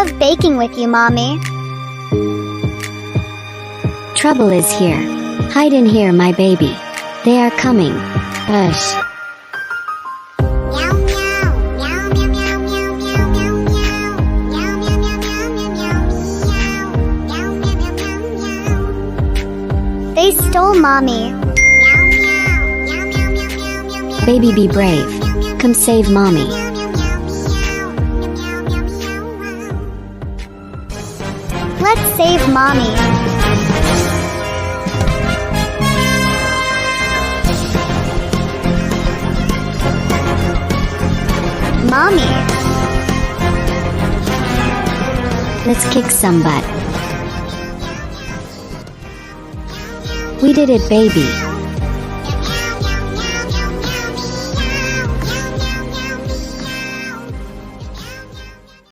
love baking with you, Mommy. Trouble is here. Hide in here, my baby. They are coming. Hush. They stole Mommy. Baby, be brave. Come save Mommy. Let's save Mommy. Mommy. Let's kick some butt. We did it, baby.